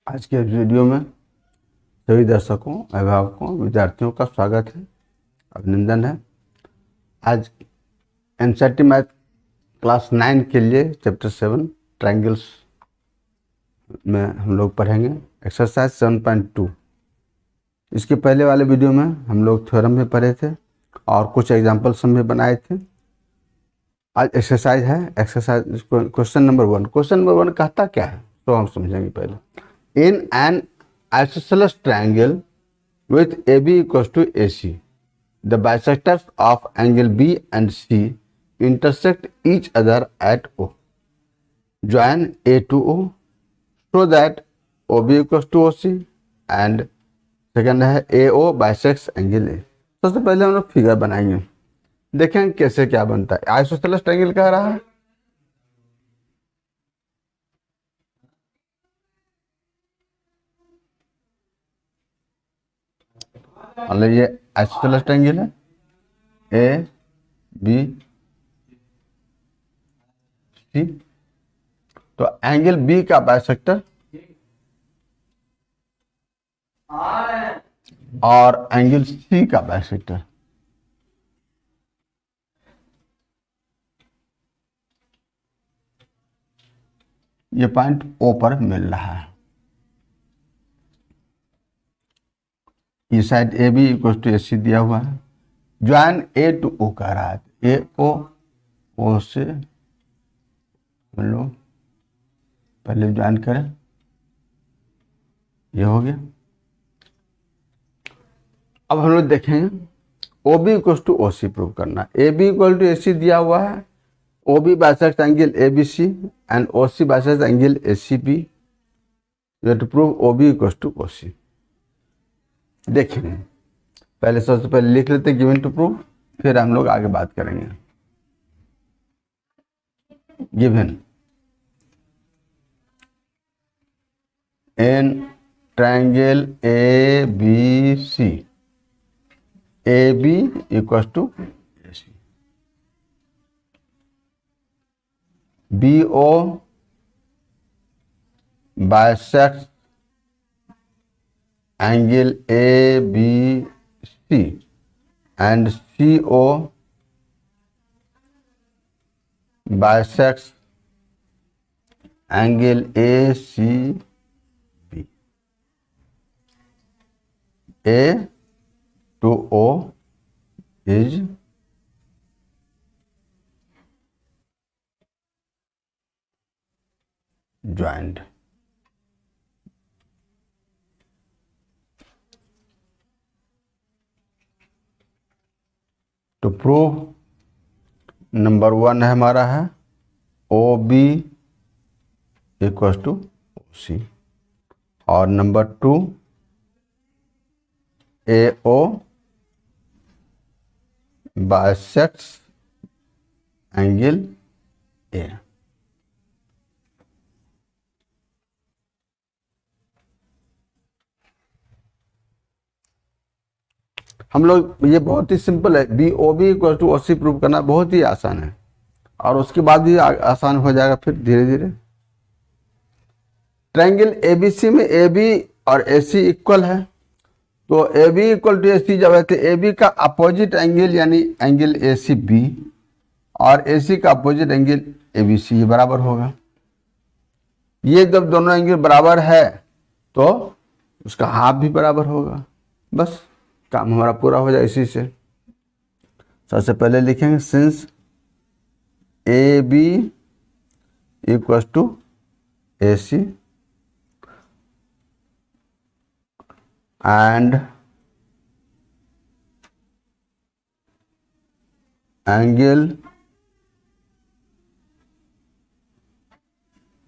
आज के वीडियो में सभी दर्शकों, अभिभावकों, विद्यार्थियों का स्वागत है, अभिनंदन है। आज एनसीईआरटी मैथ क्लास 9 के लिए चैप्टर 7 ट्रायंगल्स में हम लोग पढ़ेंगे एक्सरसाइज 7.2। इसके पहले वाले वीडियो में हम लोग थ्योरम भी पढ़े थे और कुछ एग्जाम्पल्स हम भी बनाए थे। आज एक्सरसाइज है, exercise question number 1। Question number 1 कहता क्या है तो हम समझेंगे पहले। In an isosceles triangle with AB equals to AC, the bisectors of angle B and C intersect each other at O. Join A to O so that OB equals to OC and second है AO bisects angle A। सबसे पहले हम लोग figure बनाएंगे, देखेंगे कैसे क्या बनता है। आइसोसेलेस ट्रायंगल कह रहा है, मतलब ये आइसोसेलेस ट्रायंगल है A B C। तो एंगल B का बाइसेक्टर और एंगल C का बाइसेक्टर, ये पॉइंट O पर मिल रहा है। ये side A B equal to AC दिया हुआ है। ज्वाइन A टू O कह रहा है, A O O से हम लोग पहले ज्वाइन करें, ये हो गया। अब हम लोग देखेंगे OB equal to OC prove करना। AB इक्वल टू AC दिया हुआ है, OB bisect angle ABC and OC bisect angle ACB। You have to prove OB equal to OC। देखेंगे पहले, सबसे पहले लिख लेते हैं गिवन टू प्रूव, फिर हम लोग आगे बात करेंगे। Given in triangle ABC, AB equal to AC, BO bisects angle ABC and CO bisects angle ACB. A to O is joined. तो प्रूव नंबर 1 है हमारा है OB इक्वल टू OC और number 2 AO bisects angle A। हम लोग, ये बहुत ही सिंपल है, BOB equal to OC prove करना बहुत ही आसान है और उसके बाद भी आसान हो जाएगा फिर धीरे धीरे। ट्रायंगल ABC में AB और AC इक्वल है, तो AB इक्वल टू AC जब है तो AB का अपोजिट एंगल यानी एंगल ACB और AC का अपोजिट एंगल ABC ये बराबर होगा। ये जब दोनों एंगल बराबर है तो उसका हाफ भी बराबर होगा। बस काम हमारा पूरा हो जाए इसी से। सबसे पहले लिखेंगे since AB equal to AC and angle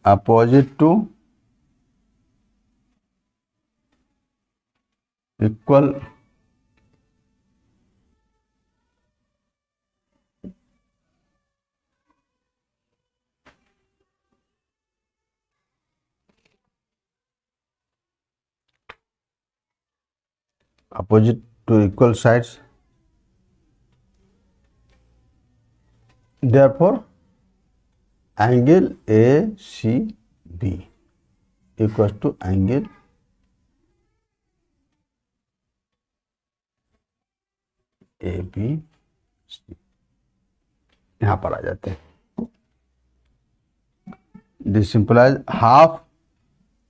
opposite to equal opposite to equal sides, therefore angle ACB equal to angle A B C, यहां पर आ जाते हैं। This simplifies half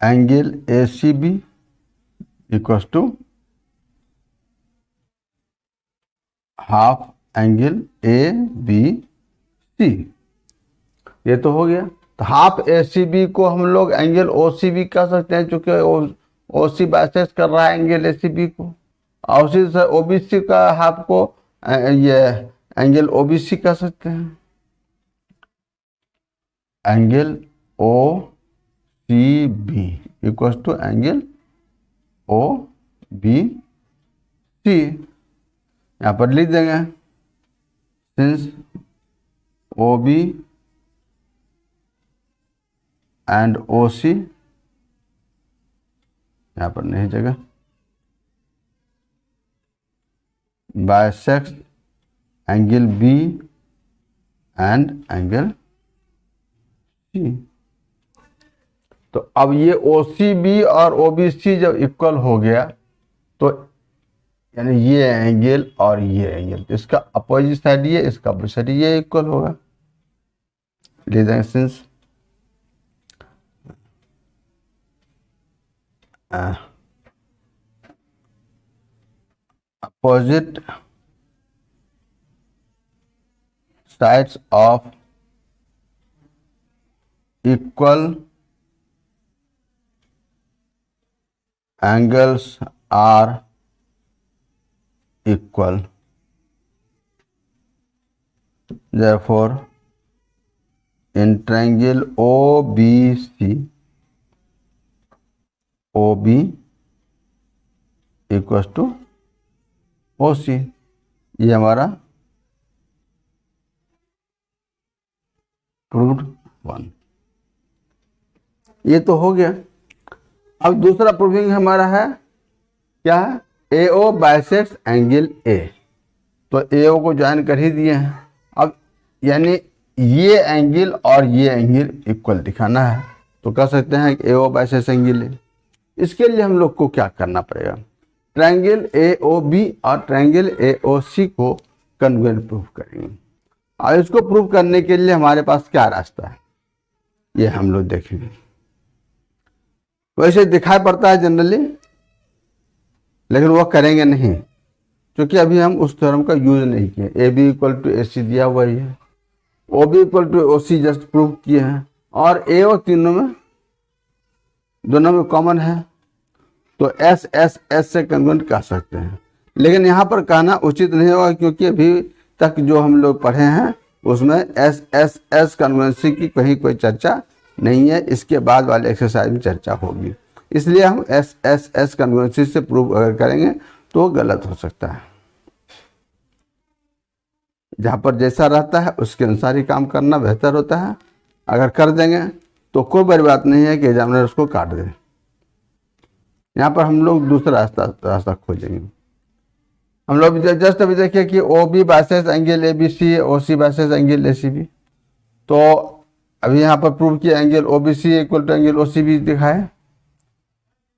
angle A C B equal to half angle A B C. ये तो हो गया। तो हाफ ए सी बी को हम लोग एंगल ओ सी बी कह सकते हैं, चूंकि ओ सी बाइसेस कर रहा है एंगल ए सी बी को। और उसी से ओ बी सी का हाफ को ये एंगल ओ बी सी कह सकते हैं। Angle O C B equal to angle O B C, यहां पर लिख देंगे since O B and O C, यहां पर नहीं जगह, bisect angle B and angle C. तो अब ये ओ सी बी और ओ बी सी जब इक्वल हो गया तो यानी ये एंगल और ये एंगल, इसका अपोजिट साइड ये, इसका अपोजिट साइड ये इक्वल होगा। ले देंगे since opposite sides of equal angles are equal, therefore in triangle OBC OB equals to OC, ये हमारा प्रूव्ड वन। ये तो हो गया। अब दूसरा प्रूविंग हमारा है क्या है, AO बाइसेक्ट्स एंगल A। तो AO को ज्वाइन कर ही दिए हैं। अब यानी ये एंगल और ये एंगल इक्वल दिखाना है, तो कह सकते हैं कि AO बाइसेक्ट्स एंगल A। इसके लिए हम लोग को क्या करना पड़ेगा, ट्रायंगल AOB और ट्रायंगल AOC को कन्वेंट प्रूफ करेंगे। और इसको प्रूफ करने के लिए हमारे पास क्या रास्ता है, ये हम लोग देखेंगे। वैसे दिखाई पड़ता है जनरली, लेकिन वो करेंगे नहीं, क्योंकि अभी हम उस थ्योरम का यूज नहीं किए। AB इक्वल टू AC दिया हुआ ही है, OB equal to OC just prove किए हैं, और AO तीनों में दोनों में कॉमन है, तो S से कन्वर्ट कर सकते हैं। लेकिन यहाँ पर कहना उचित नहीं होगा, क्योंकि अभी तक जो हम लोग पढ़े हैं उसमें S कन्वर्जेंसी की कहीं कोई चर्चा नहीं है। इसके बाद वाले एक्सरसाइज में चर्चा होगी, इसलिए हम S कन्वर्जेंसी से प्रूव अगर करेंगे तो गलत हो सकता है। जहाँ पर जैसा रहता है उसके अनुसार ही काम करना बेहतर होता है। अगर कर देंगे तो कोई बड़ी बात नहीं है कि एग्जामिनर उसको काट दे। यहाँ पर हम लोग दूसरा रास्ता खोजेंगे। हम लोग जस्ट अभी देखिए कि OB bisects angle ABC, OC bisects angle ACB। तो अभी यहाँ पर प्रूव किया angle OBC equal to angle OCB दिखाए।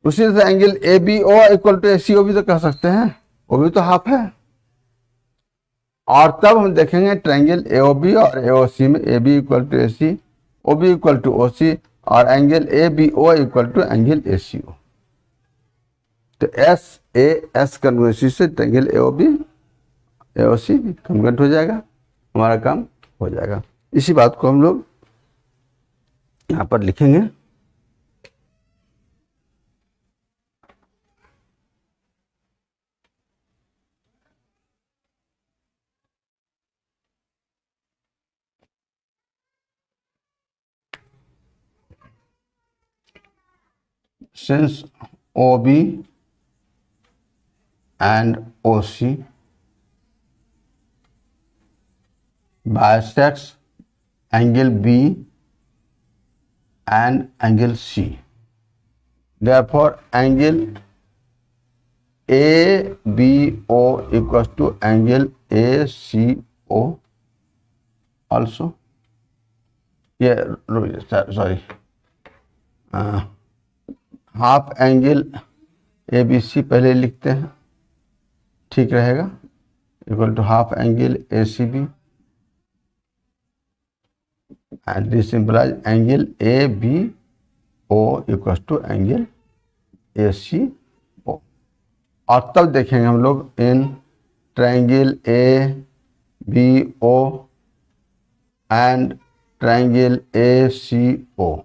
उसी से angle ABO equal to ACOB तो कह सकते हैं, वो भी तो हाफ है। और तब हम देखेंगे ट्रायंगल AOB और AOC में AB equal to AC, OB equal to OC और angle ABO equal to angle ACO। तो S कन्वर्जेंसी से ट्रायंगल AOB AOC भी कन्वर्ट हो जाएगा, हमारा काम हो जाएगा। इसी बात को हम लोग यहाँ पर लिखेंगे। Since OB and OC bisects angle B and angle C, therefore angle ABO equals to angle ACO also। ये sorry, half angle A B C पहले लिखते हैं, ठीक रहेगा, equal to half angle A C B and this simplify angle A B O equal to angle A C O. और तब देखेंगे हम लोग इन triangle A B O and triangle A C O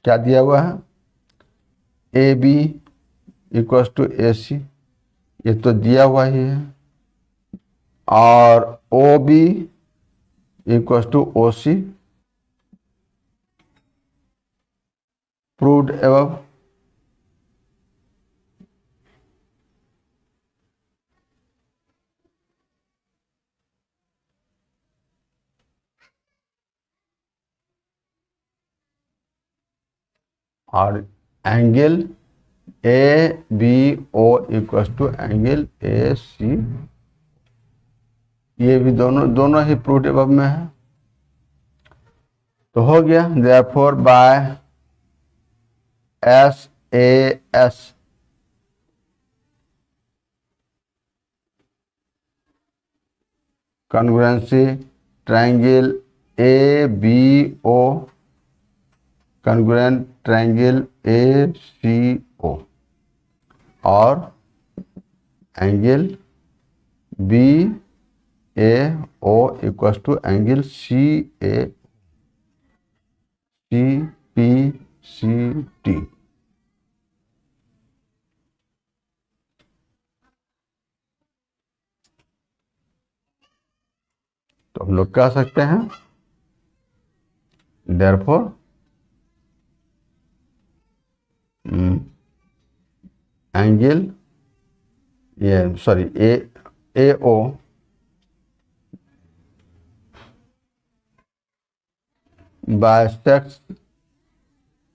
क्या दिया हुआ है, A B equal to A C, ये तो दिया हुआ ही है, और O B equal two O C, proved above. और angle A B O equal to angle A C, ये भी दोनों ही प्रूव्ड एबव में है, तो हो गया। Therefore by S A S congruency triangle A B O congruent triangle A C O और angle B A O equal to angle C A C P C T. तो हम लोग कह सकते हैं देयरफॉर एंगल ये sorry A O bisects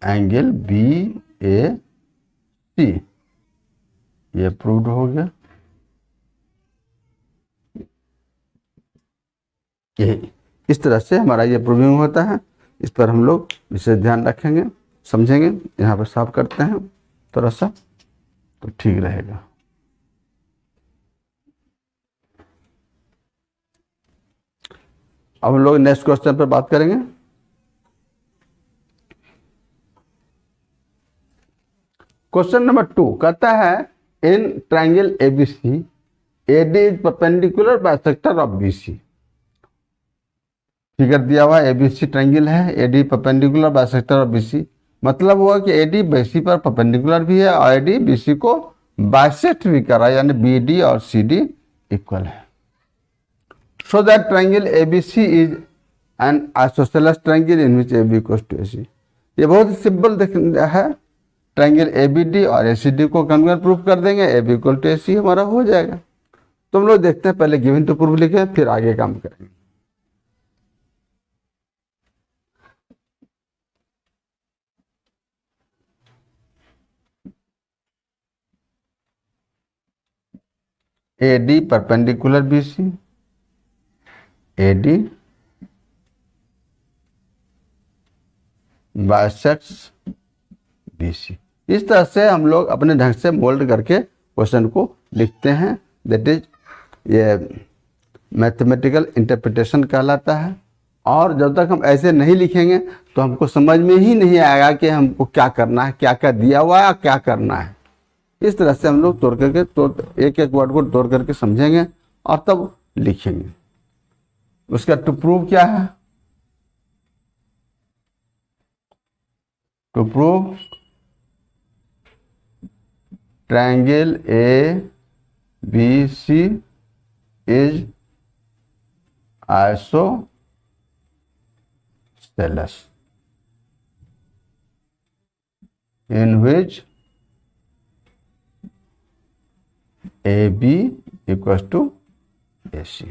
angle B A C, ये proved हो गया। यही इस तरह से हमारा ये प्रूविंग होता है, इस पर हम लोग विशेष ध्यान रखेंगे, समझेंगे। यहाँ पर साफ करते हैं थोड़ा सा तो ठीक रहेगा। अब हम लोग नेक्स्ट क्वेश्चन पर बात करेंगे। क्वेश्चन नंबर 2 कहता है in triangle ABC AD is perpendicular bisector of BC. Figure दिया हुआ एबीसी ट्रायंगल है, AD perpendicular bisector of BC, मतलब हुआ कि एडी बीसी पर परपेंडिकुलर भी है और एडी बीसी को बाइसेक्ट भी कर रहा है, यानी बीडी और सीडी इक्वल है। So that triangle ABC is an isosceles triangle in which AB equals to AC. ये बहुत सिंपल है, ट्रायंगल एबीडी और एसीडी को कन्वर्ट प्रूफ कर देंगे, एबी इक्वल टू एसी हमारा हो जाएगा। तो हम लोग देखते हैं, पहले गिवन टू प्रूफ लिखे फिर आगे काम करेंगे। AD perpendicular BC, AD bisects BC। इस तरह से हम लोग अपने ढंग से मोल्ड करके क्वेश्चन को लिखते हैं, दैट इज ये मैथमेटिकल इंटरप्रिटेशन कहलाता है। और जब तक हम ऐसे नहीं लिखेंगे तो हमको समझ में ही नहीं आएगा कि हमको क्या करना है, क्या क्या दिया हुआ है, क्या करना है। इस तरह से हम लोग तोड़ करके एक एक वर्ड को तोड़ करके समझेंगे और तब लिखेंगे। उसका टू प्रूव क्या है, to prove triangle A B C is isosceles in which AB equals to AC।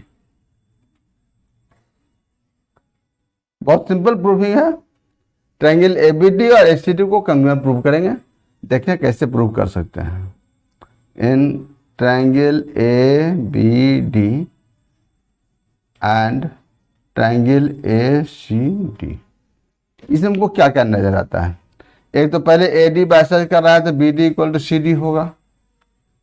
बहुत सिंपल प्रूफिंग है। ट्रायंगल ABD और ACD को कंग्रुएंट प्रूव करेंगे, देखें कैसे प्रूव कर सकते हैं। In triangle ABD and triangle ACD इसमें हमको क्या क्या नजर आता है? एक तो पहले ए डी बाइसेक्ट कर रहा है तो B D equal to C D होगा।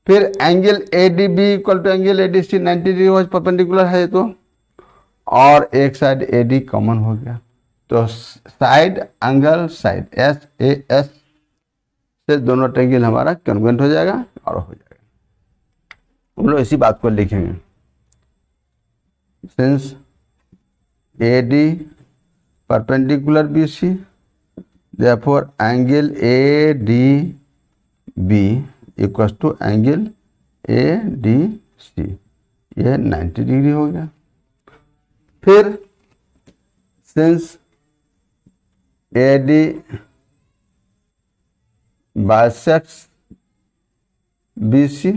फिर angle A D B equal to angle A D C 90 degree perpendicular है तो, और एक साइड ए डी कॉमन हो गया तो side angle side S A S से दोनों ट्रायंगल हमारा कन्वर्जेंट हो जाएगा और हो जाएगा। हम लोग इसी बात को लिखेंगे, since A D perpendicular B C therefore angle A D B equal to angle A D C, ये 90 डिग्री हो गया। फिर since A D bisects B C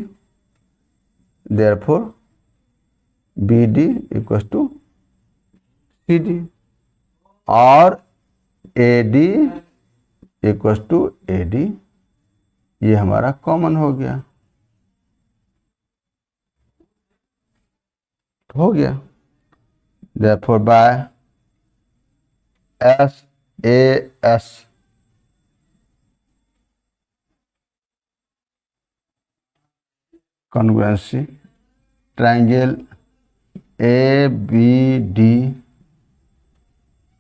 therefore B D equal to C D और A D equal to A D, ये हमारा common हो गया। हो गया therefore by S A S congruency triangle A B D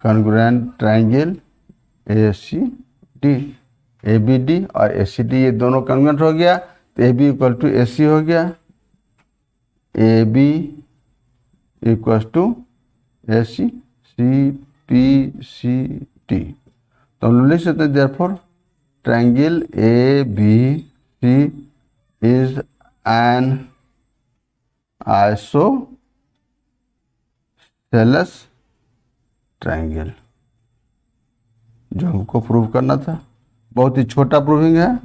congruent triangle A C D, A B D और A C D ये दोनों कॉन्ग्रुएंट हो गया तो A B equal to A C हो गया, A B equal to A C C P C T. तो हम लोग लिख सकते हैं therefore triangle A B C is an isosceles triangle, जो हमको प्रूव करना था। बहुत ही छोटा प्रूविंग है,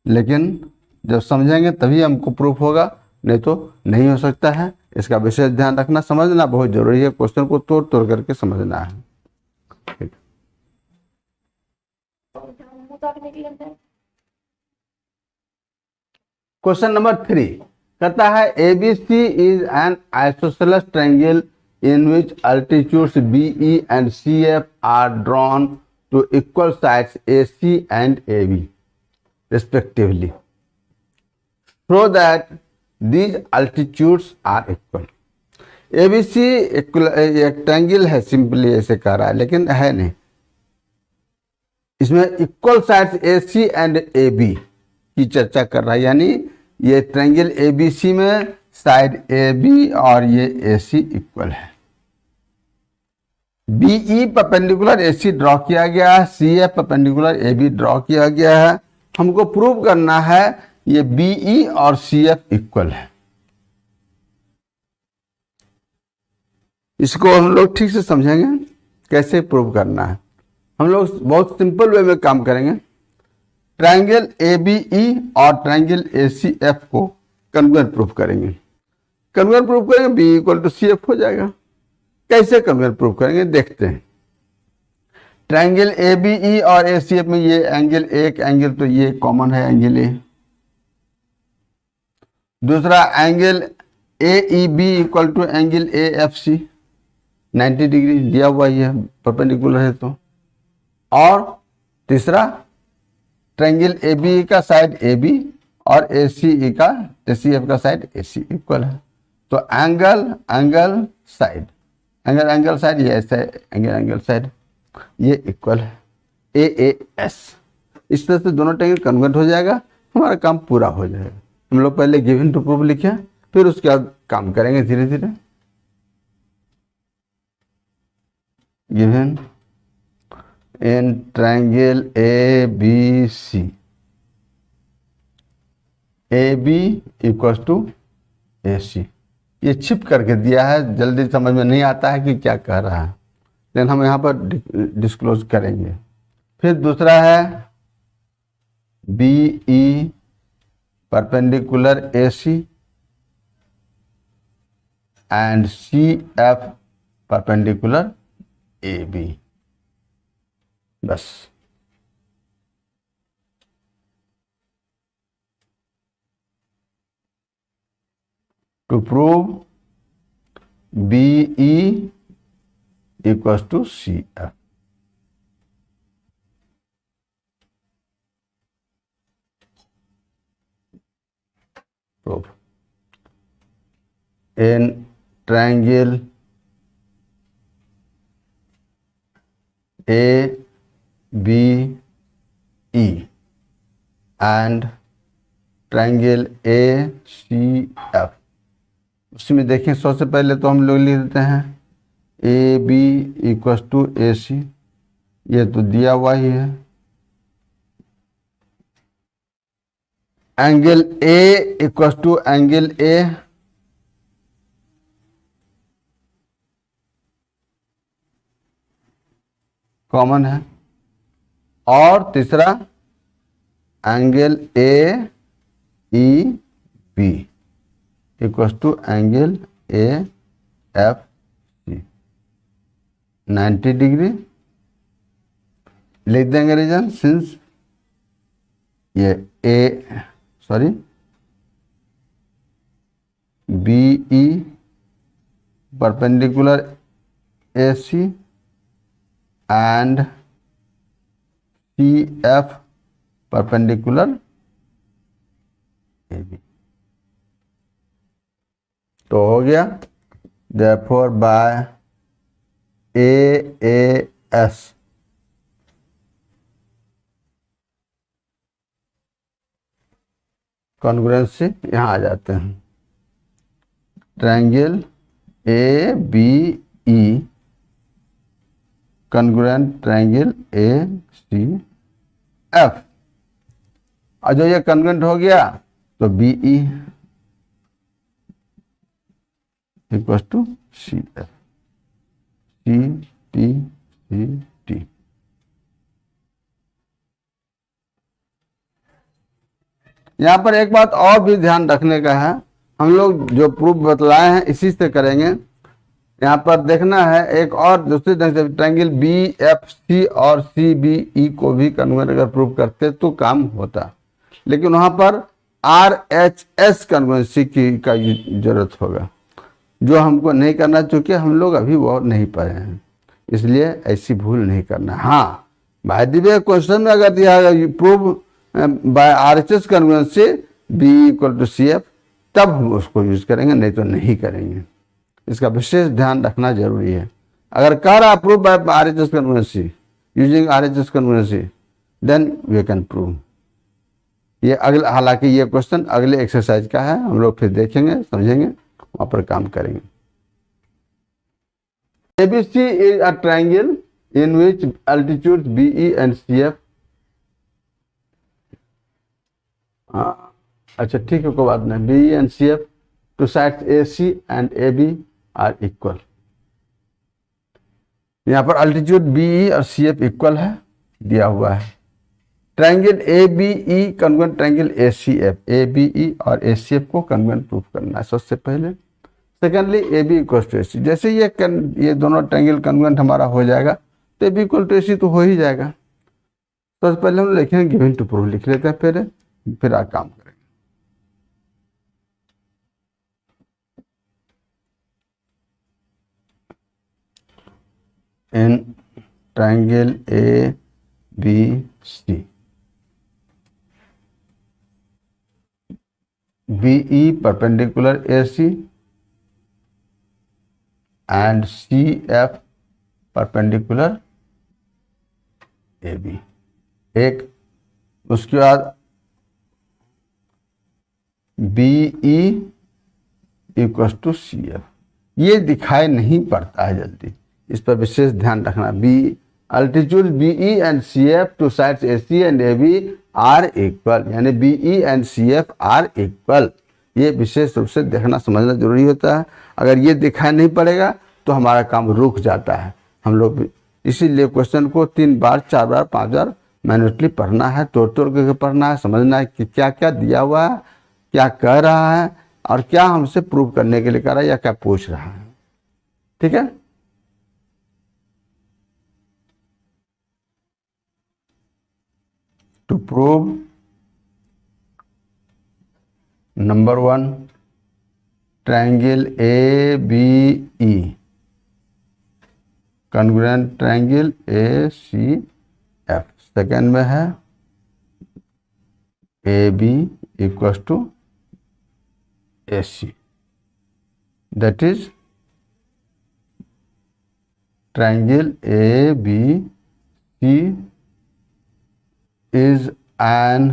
लेकिन जब समझेंगे तभी हमको प्रूफ होगा, नहीं तो नहीं हो सकता है। इसका विशेष ध्यान रखना, समझना बहुत जरूरी है, क्वेश्चन को तोड़ तोड़ करके समझना है। क्वेश्चन नंबर 3 कहता है A B C is an isosceles triangle in which altitudes BE and CF are drawn to equal sides AC and AB respectively, so that these altitudes are equal। ABC एक triangle है, simply ऐसे कह रहा है, लेकिन है नहीं। इसमें equal sides AC and AB की चर्चा कर रहा है, यानी ये ट्रायंगल ABC में साइड AB और ये AC इक्वल है। BE परपेंडिकुलर AC ड्रॉ किया गया है, CF परपेंडिकुलर AB ड्रॉ किया गया है। हमको प्रूव करना है ये BE और CF इक्वल है। इसको हम लोग ठीक से समझेंगे कैसे प्रूव करना है। हम लोग बहुत सिंपल वे में काम करेंगे। ट्रायंगल ABE और ट्रायंगल ACF को कन्वर्जेंट प्रूफ करेंगे। कन्वर्जेंट प्रूफ करेंगे, B इक्वल टू CF हो जाएगा। कैसे कन्वर्जेंट प्रूफ करेंगे देखते हैं। ट्रायंगल ABE और ACF में ये एंगल, एक एंगल तो ये कॉमन है, एंगल ए। दूसरा angle AEB equal to angle AFC 90 degree दिया हुआ ही है, परपेंडिकुलर है तो। और तीसरा ट्रायंगल ABE का साइड AB और ACF का साइड AC इक्वल है, तो angle angle side, angle angle side, ये ऐसा एंगल एंगल साइड, ये इक्वल है AAS। इस तरह से दोनों ट्रायंगल कन्वर्ट हो जाएगा, हमारा काम पूरा हो जाएगा। हम लोग पहले गिवन टू प्रूफ लिखे, फिर उसके बाद काम करेंगे धीरे धीरे। Given in triangle ABC, AB equal to AC, ये छिप करके दिया है, जल्दी समझ में नहीं आता है कि क्या कह रहा है, लेकिन हम यहाँ पर डिस्क्लोज करेंगे। फिर दूसरा है BE perpendicular AC and CF perpendicular AB, बस। To prove BE equals to C F. Proof in triangle A B E and triangle A C F, उसमें देखें सबसे पहले तो हम लोग लिख देते हैं A B equals to A C, ये तो दिया हुआ ही है। Angle A equals to angle A, common है। और तीसरा angle A E B equals to angle A F C 90 degree. लिख देंगे रीजन, सिंस ये B E perpendicular A C and C F perpendicular A B. तो हो गया, therefore by A S congruency यहाँ आ जाते हैं। Triangle A B E congruent triangle A C F, और जो ये कॉन्ग्रुएंट हो गया तो B E equals to C F, C T C T. यहाँ पर एक बात और भी ध्यान रखने का है, हम लोग जो प्रूफ बतलाए हैं इसी से करेंगे। यहाँ पर देखना है एक और दूसरी ढंग से, ट्रायंगल बी एफ सी और सी बी ई को भी कन्वर्ट अगर प्रूफ करते तो काम होता, लेकिन वहाँ पर आर एच एस कन्वर्जेंसी की का जरूरत होगा, जो हमको नहीं करना, चूंकि हम लोग अभी वो नहीं पढ़े हैं, इसलिए ऐसी भूल नहीं करना। हाँ, बाय द वे क्वेश्चन में अगर दिया proof by R H S convergency B equal to C F, तब हम उसको यूज करेंगे, नहीं तो नहीं करेंगे। इसका विशेष ध्यान रखना जरूरी है। अगर कह रहा proof by R H S convergency using R H S convergency, then we can prove. ये अगले, हालांकि ये क्वेश्चन अगले एक्सरसाइज का है, हम लोग फिर देखेंगे, समझेंगे, वहां पर काम करेंगे। ABC is a triangle in which altitudes BE and CF, अच्छा ठीक है, कोई बात नहीं, BE and CF to sides AC and AB are equal। यहाँ पर अल्टीट्यूड BE और CF इक्वल है, दिया हुआ है। Triangle ABE congruent triangle ACF, ABE और ACF को कॉन्ग्रुएंट प्रूफ करना है सबसे पहले। Secondly AB equal to AC, जैसे ये दोनों ट्रायंगल कॉन्ग्रुएंट हमारा हो जाएगा तो AB इक्वल टू AC तो हो ही जाएगा। तो पहले हम लिखेंगे गिवन टू प्रूफ, लिख लेते हैं, फिर काम करेंगे। इन triangle ABC BE perpendicular AC and CF perpendicular AB, एक उसके बाद BE इक्वल्स टू CF, ये दिखाई नहीं पड़ता है जल्दी, इस पर विशेष ध्यान रखना। Be altitude BE and CF to sides AC and AB are equal, यानी BE and CF are equal, ये विशेष रूप से देखना समझना जरूरी होता है। अगर ये दिखाई नहीं पड़ेगा तो हमारा काम रुक जाता है। हम लोग इसीलिए क्वेश्चन को 3 बार 4 बार 5 बार मैन्युअली पढ़ना है, तोड़ तोड़ करके पढ़ना है, समझना है कि क्या क्या दिया हुआ है, क्या कह रहा है, और क्या हमसे प्रूव करने के लिए कह रहा है या क्या पूछ रहा है। ठीक है, to prove number 1 triangle ABE congruent triangle A C F. Second में है A B equals to A C, that is triangle A B C is an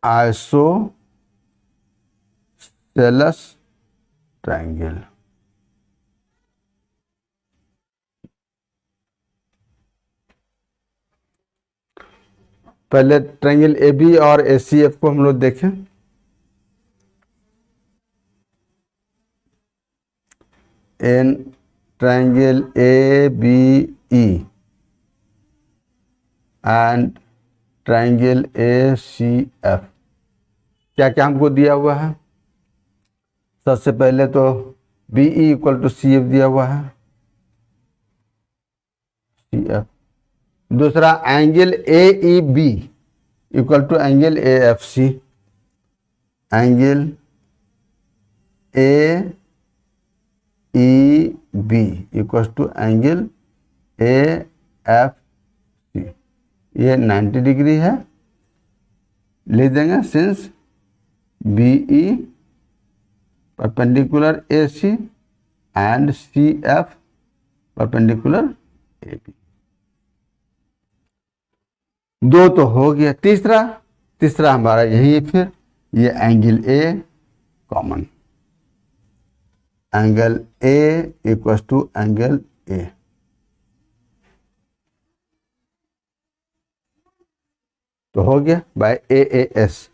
isosceles triangle। पहले ट्रायंगल ए बी और ए सी एफ को हम लोग देखें। In triangle A B E and triangle A C F क्या क्या हमको दिया हुआ है। सबसे पहले तो B E equal to C F दिया हुआ है, सी एफ। दूसरा angle A E B equal to angle A F C, angle A E B equal to angle A F C. ये 90 डिग्री है, लिख देंगे since B E perpendicular A C and C F perpendicular A B. दो तो हो गया, तीसरा हमारा यही है। फिर ये angle A common, angle A equal to angle A. तो हो गया बाय ए ए एस।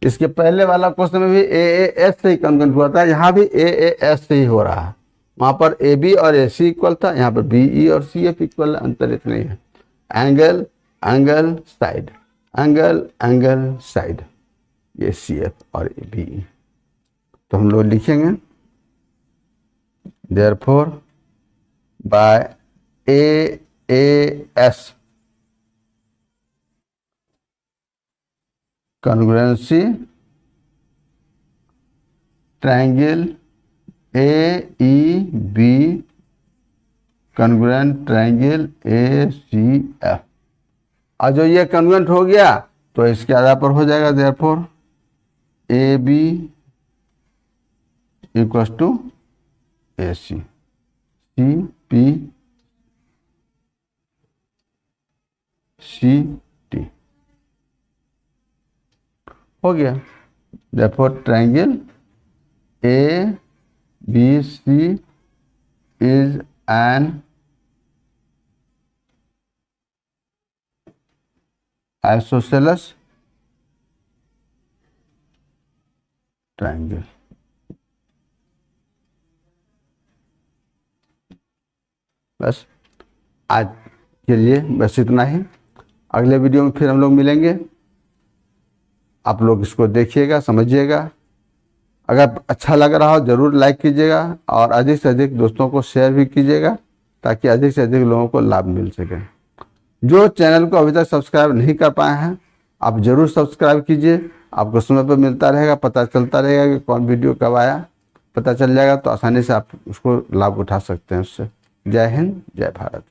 इसके पहले वाला क्वेश्चन में भी ए ए एस से ही कन्वर्ट हुआ था, यहाँ भी ए ए एस से ही हो रहा है। वहां पर ए बी और ए सी इक्वल था, यहाँ पर बी ई और सी एफ इक्वल है, अंतर इतना ही है। Angle angle side, angle angle side, ये सी एफ और ए बी ई। तो हम लोग लिखेंगे therefore by A A S congruency triangle A E B congruent triangle A C F। और जो ये congruent हो गया तो इसके आधार पर हो जाएगा therefore A B equals to A C, C P C T हो गया। therefore triangle A B C is an isosceles triangle। बस आज के लिए बस इतना ही। अगले वीडियो में फिर हम लोग मिलेंगे। आप लोग इसको देखिएगा, समझिएगा। अगर अच्छा लग रहा हो ज़रूर लाइक कीजिएगा और अधिक से अधिक दोस्तों को शेयर भी कीजिएगा ताकि अधिक से अधिक लोगों को लाभ मिल सके। जो चैनल को अभी तक सब्सक्राइब नहीं कर पाए हैं आप ज़रूर सब्सक्राइब कीजिए। आपको समय पर मिलता रहेगा, पता चलता रहेगा कि कौन वीडियो कब आया, पता चल जाएगा तो आसानी से आप उसको लाभ उठा सकते हैं उससे। जय हिंद, जय भारत।